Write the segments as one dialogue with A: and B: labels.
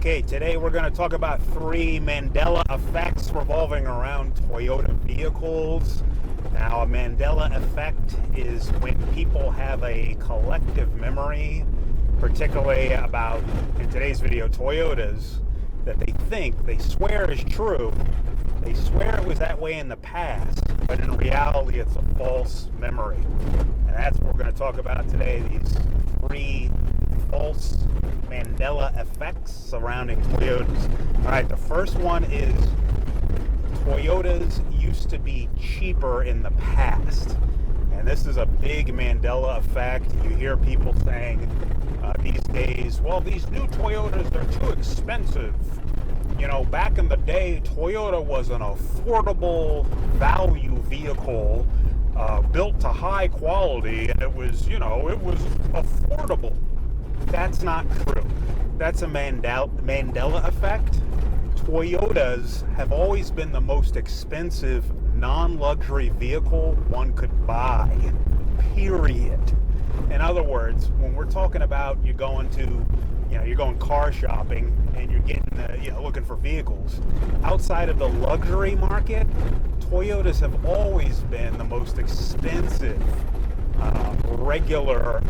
A: Okay, today we're going to talk about three Mandela effects revolving around Toyota vehicles. Now, a Mandela effect is when people have a collective memory, particularly about, in today's video, Toyotas, that they swear is true. They swear it was that way in the past, but in reality it's a false memory. And that's what we're going to talk about today, these three false Mandela effects surrounding Toyotas. All right, the first one is Toyotas used to be cheaper in the past. And this is a big Mandela effect. You hear people saying these days, well, these new Toyotas, they're too expensive. You know, back in the day, Toyota was an affordable value vehicle built to high quality, and it was affordable. That's not true. That's a Mandela effect. Toyotas have always been the most expensive non-luxury vehicle one could buy, period. In other words, when we're talking about you're going car shopping and you're getting, looking for vehicles, outside of the luxury market, Toyotas have always been the most expensive regular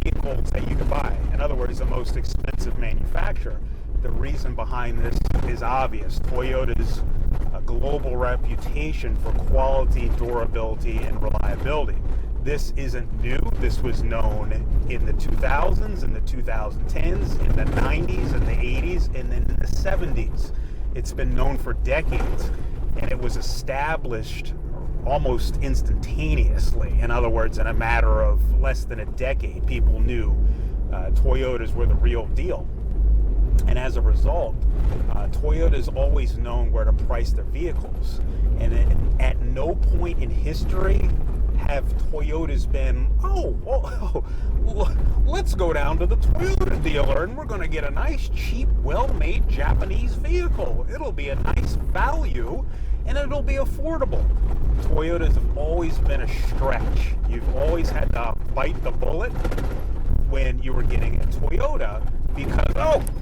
A: vehicles that you can buy. In other words, the most expensive manufacturer. The reason behind this is obvious. Toyota's global reputation for quality, durability, and reliability. This isn't new. This was known in the 2000s, in the 2010s, in the 90s, in the 80s, and then in the 70s. It's been known for decades, and it was established almost instantaneously. In other words, in a matter of less than a decade, people knew Toyotas were the real deal. And as a result, Toyota's always known where to price their vehicles. And at no point in history have Toyotas been, let's go down to the Toyota dealer and we're going to get a nice, cheap, well-made Japanese vehicle. It'll be a nice value and it'll be affordable. Toyotas have always been a stretch. You've always had to bite the bullet when you were getting a Toyota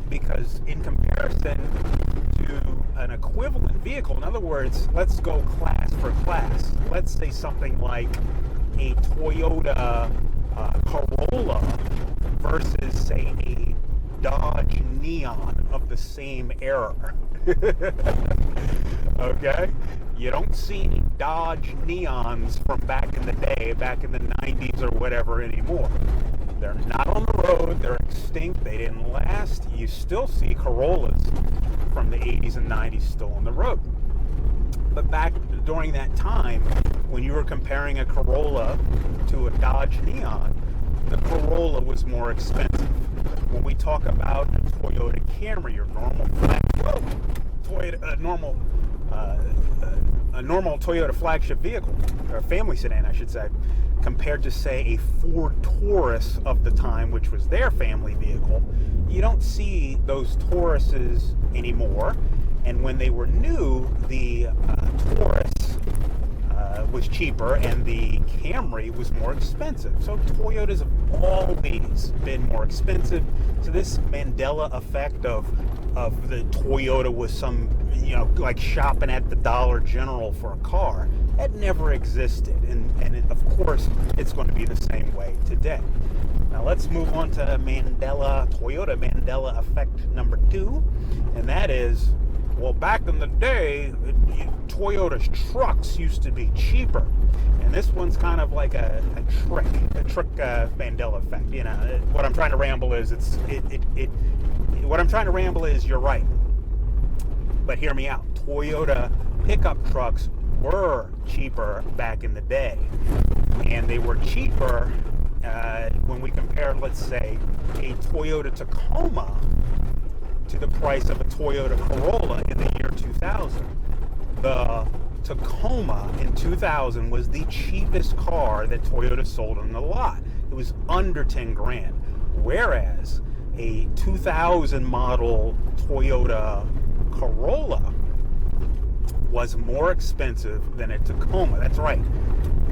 A: because in comparison to an equivalent vehicle, in other words, let's go class for class. Let's say something like a Toyota Corolla versus, say, a Dodge Neon of the same era. Okay? You don't see any Dodge Neons from back in the day, back in the 90s or whatever anymore. They're not on the road, they're extinct, they didn't last. You still see Corollas from the 80s and 90s still on the road. But back during that time, when you were comparing a Corolla to a Dodge Neon, the Corolla was more expensive. When we talk about a Toyota Camry, your normal normal Toyota flagship vehicle, or family sedan, I should say, compared to, say, a Ford Taurus of the time, which was their family vehicle, you don't see those Tauruses anymore. And when they were new, the Taurus was cheaper and the Camry was more expensive. So Toyotas have always been more expensive. So this Mandela effect of the Toyota was some, like shopping at the Dollar General for a car, that never existed. And of course, it's going to be the same way today. Now let's move on to Toyota Mandela effect number 2. And that is, well, back in the day, Toyota's trucks used to be cheaper. And this one's kind of like a trick Mandela effect. What I'm trying to ramble is you're right. But hear me out. Toyota pickup trucks were cheaper back in the day. And they were cheaper when we compare, let's say, a Toyota Tacoma to the price of a Toyota Corolla in the year 2000. The Tacoma in 2000 was the cheapest car that Toyota sold on the lot. It was under 10 grand. Whereas a 2000 model Toyota Corolla was more expensive than a Tacoma. That's right.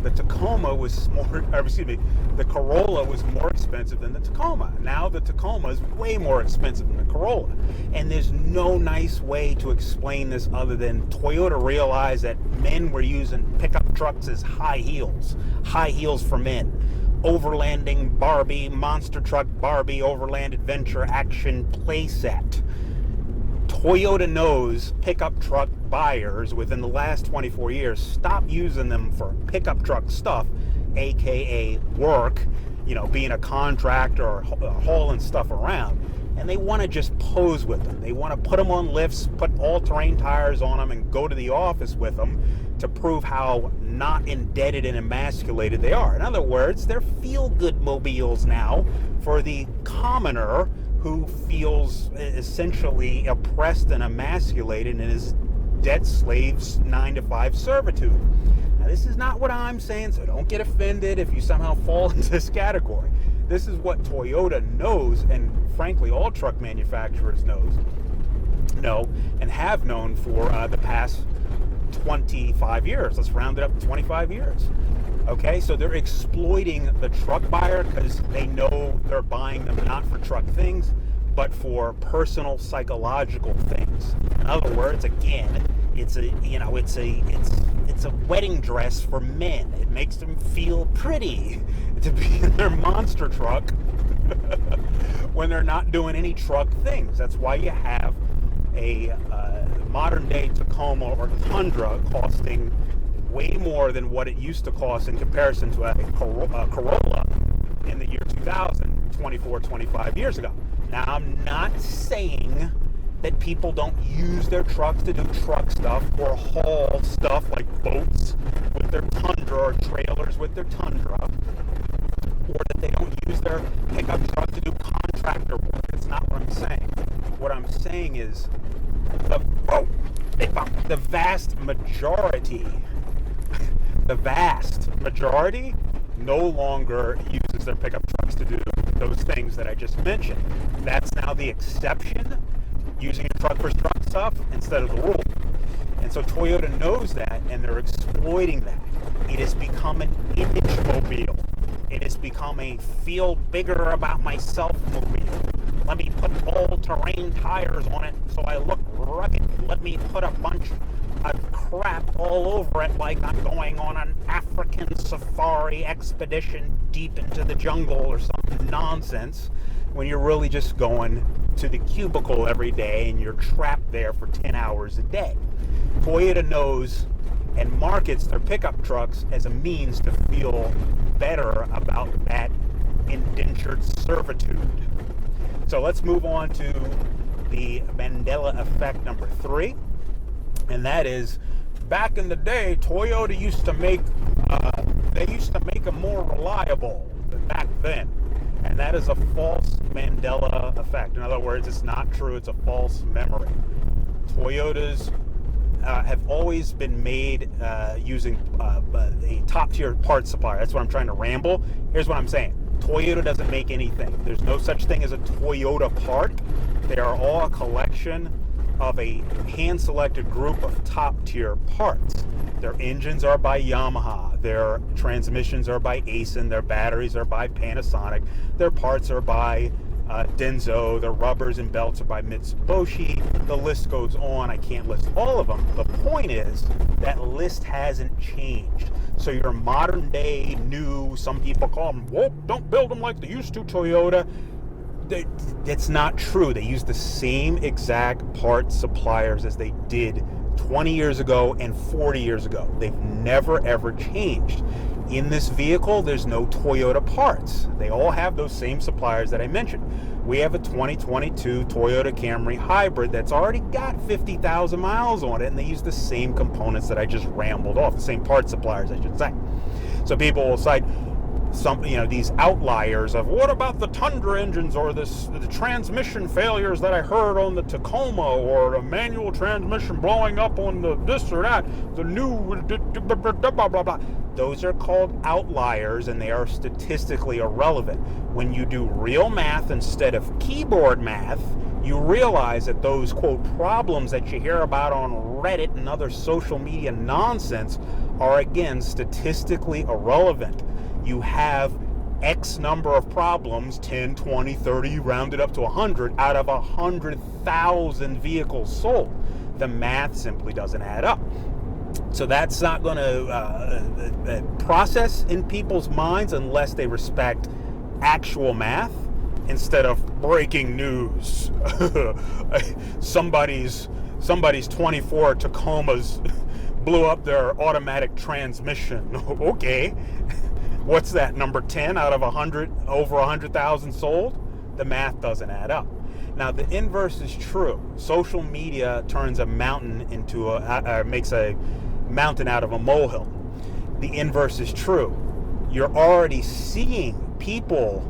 A: The Tacoma was more, or excuse me, the Corolla was more expensive than the Tacoma. Now the Tacoma is way more expensive than the Corolla. And there's no nice way to explain this other than Toyota realized that men were using pickup trucks as high heels for men. Overlanding Barbie, monster truck Barbie, overland adventure action playset. Toyota knows pickup truck buyers within the last 24 years stop using them for pickup truck stuff, aka work, being a contractor or hauling stuff around, and they want to just pose with them. They want to put them on lifts, put all-terrain tires on them, and go to the office with them to prove how not indebted and emasculated they are. In other words, they're feel-good mobiles now for the commoner who feels essentially oppressed and emasculated in his debt slave's 9-to-5 servitude. Now, this is not what I'm saying, so don't get offended if you somehow fall into this category. This is what Toyota knows, and frankly, all truck manufacturers know and have known for the past 25 years. Let's round it up to 25 years. Okay, so they're exploiting the truck buyer because they know they're buying them not for truck things, but for personal psychological things. In other words, again, it's a wedding dress for men. It makes them feel pretty to be in their monster truck when they're not doing any truck things. That's why you have a modern day Tacoma or Tundra costing way more than what it used to cost in comparison to a Corolla in the year 2000, 25 years ago. Now, I'm not saying that people don't use their trucks to do truck stuff or haul stuff like boats with their Tundra or trailers with their Tundra, or that they don't use their pickup truck to do contractor work. That's not what I'm saying. What I'm saying is the vast majority no longer uses their pickup trucks to do those things that I just mentioned. That's now the exception, using your truck for truck stuff instead of the rule. And so Toyota knows that, and they're exploiting that. It has become an image mobile. It has become a feel bigger about myself mobile. Let me put all-terrain tires on it so I look rugged. Let me put a bunch of crap all over it like I'm going on an African safari expedition deep into the jungle or some nonsense, when you're really just going to the cubicle every day and you're trapped there for 10 hours a day. Toyota knows and markets their pickup trucks as a means to feel better about that indentured servitude. So let's move on to the Mandela effect number 3, and that is, back in the day, Toyota used to make them more reliable back then, and that is a false Mandela effect. In other words, it's not true. It's a false memory. Toyotas have always been made using a top-tier parts supplier. That's what I'm trying to ramble. Here's what I'm saying. Toyota doesn't make anything. There's no such thing as a Toyota part. They are all a collection of a hand-selected group of top-tier parts. Their engines are by Yamaha. Their transmissions are by Aisin. Their batteries are by Panasonic. Their parts are by Denso. Their rubbers and belts are by Mitsubishi. The list goes on. I can't list all of them. The point is that list hasn't changed. So your modern day new, some people call them, whoa, don't build them like they used to, Toyota. It's not true. They use the same exact part suppliers as they did 20 years ago and 40 years ago. They've never ever changed. In this vehicle, there's no Toyota parts. They all have those same suppliers that I mentioned. We have a 2022 Toyota Camry Hybrid that's already got 50,000 miles on it, and they use the same components that I just rambled off, the same part suppliers, I should say. So people will cite these outliers of, what about the Tundra engines, or the transmission failures that I heard on the Tacoma, or a manual transmission blowing up on the this or that, the new blah blah blah. Those are called outliers, and they are statistically irrelevant. When you do real math instead of keyboard math, you realize that those, quote, problems that you hear about on Reddit and other social media nonsense are, again, statistically irrelevant. You have X number of problems, 10, 20, 30, rounded up to 100, out of 100,000 vehicles sold. The math simply doesn't add up. So that's not going to process in people's minds unless they respect actual math instead of breaking news. somebody's 24 Tacomas blew up their automatic transmission. Okay. What's that, number 10 out of 100, over 100,000 sold? The math doesn't add up. Now, the inverse is true. Social media turns a mountain into makes a mountain out of a molehill. The inverse is true. You're already seeing people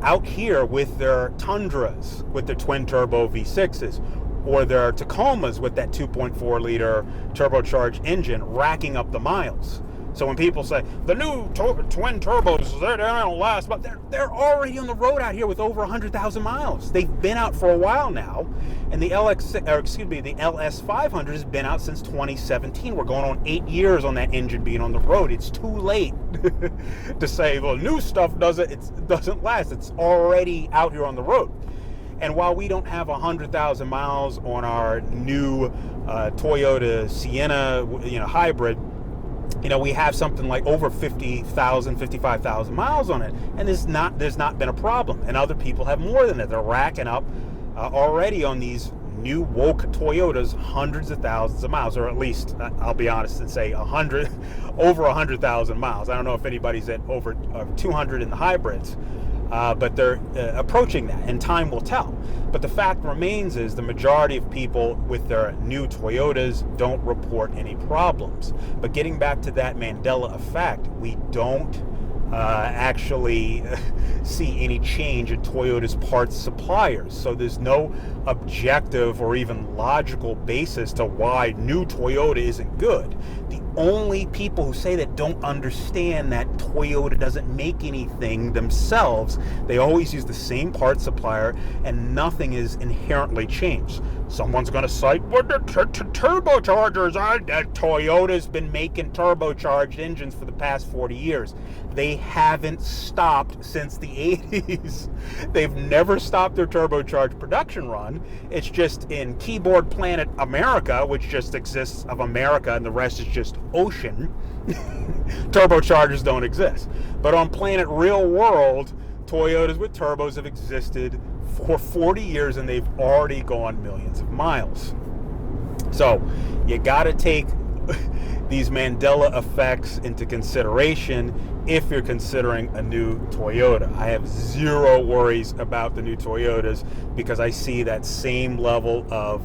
A: out here with their Tundras, with their twin turbo V6s, or their Tacomas with that 2.4 liter turbocharged engine racking up the miles. So when people say the new twin turbos, they don't last, but they're already on the road out here with over 100,000 miles. They've been out for a while now, and the LS500 has been out since 2017. We're going on 8 years on that engine being on the road. It's too late to say, well, new stuff doesn't last. It's already out here on the road. And while we don't have 100,000 miles on our new Toyota Sienna, hybrid, we have something like over 50,000, 55,000 miles on it, and there's not been a problem. And other people have more than that. They're racking up already on these new woke Toyotas hundreds of thousands of miles, or at least I'll be honest and say over 100,000 miles. I don't know if anybody's at over 200 in the hybrids. But they're approaching that, and time will tell. But the fact remains is the majority of people with their new Toyotas don't report any problems. But getting back to that Mandela effect, we don't actually see any change in Toyota's parts suppliers. So there's no objective or even logical basis to why new Toyota isn't good. The only people who say that don't understand that Toyota doesn't make anything themselves. They always use the same parts supplier, and nothing is inherently changed. Someone's going to cite, well, the turbochargers. Toyota's been making turbocharged engines for the past 40 years. They haven't stopped since the 80s. They've never stopped their turbocharged production run. It's just in keyboard planet America, which just exists of America and the rest is just ocean. Turbochargers don't exist. But on planet real world, Toyotas with turbos have existed for 40 years and they've already gone millions of miles. So you got to take these Mandela effects into consideration if you're considering a new Toyota. I have zero worries about the new Toyotas because I see that same level of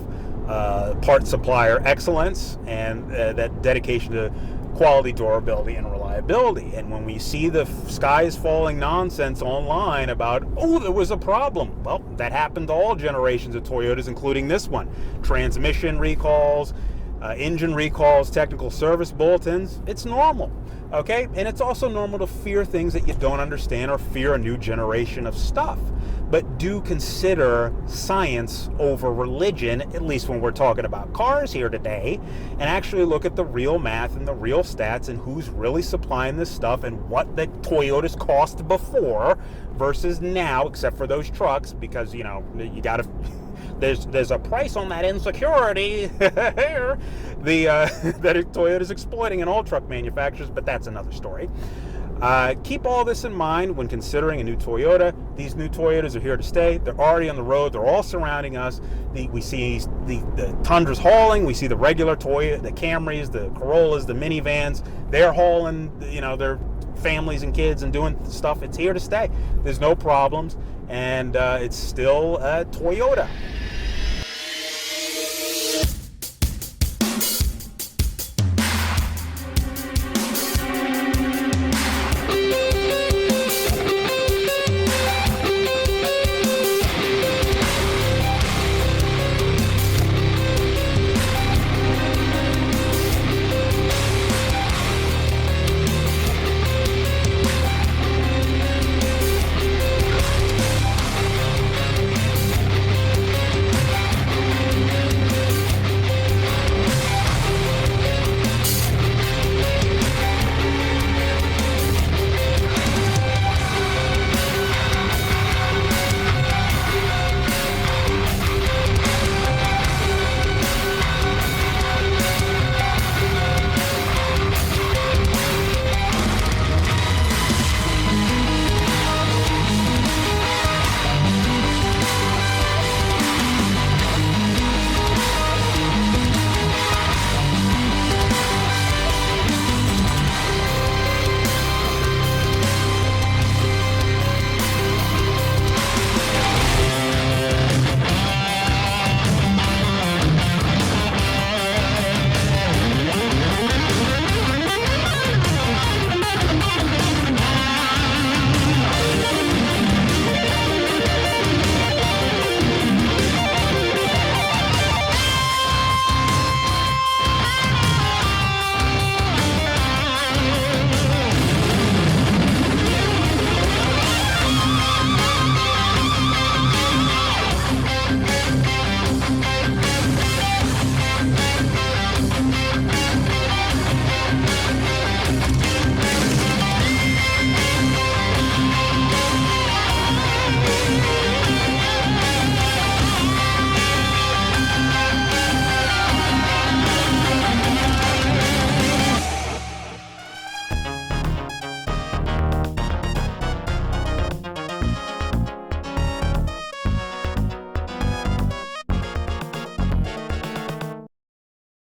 A: part supplier excellence and that dedication to quality, durability, and reliability. And when we see the sky is falling nonsense online about, oh, there was a problem. Well, that happened to all generations of Toyotas, including this one. Transmission recalls, engine recalls, technical service bulletins. It's normal, okay? And it's also normal to fear things that you don't understand or fear a new generation of stuff. But do consider science over religion, at least when we're talking about cars here today, and actually look at the real math and the real stats and who's really supplying this stuff and what the Toyotas cost before versus now, except for those trucks, because, you gotta... There's a price on that insecurity that Toyota's exploiting in all truck manufacturers, but that's another story. Keep all this in mind when considering a new Toyota. These new Toyotas are here to stay. They're already on the road. They're all surrounding us. We see the Tundras hauling. We see the regular Toyota, the Camrys, the Corollas, the minivans. They're hauling, their families and kids and doing stuff. It's here to stay. There's no problems, and it's still a Toyota.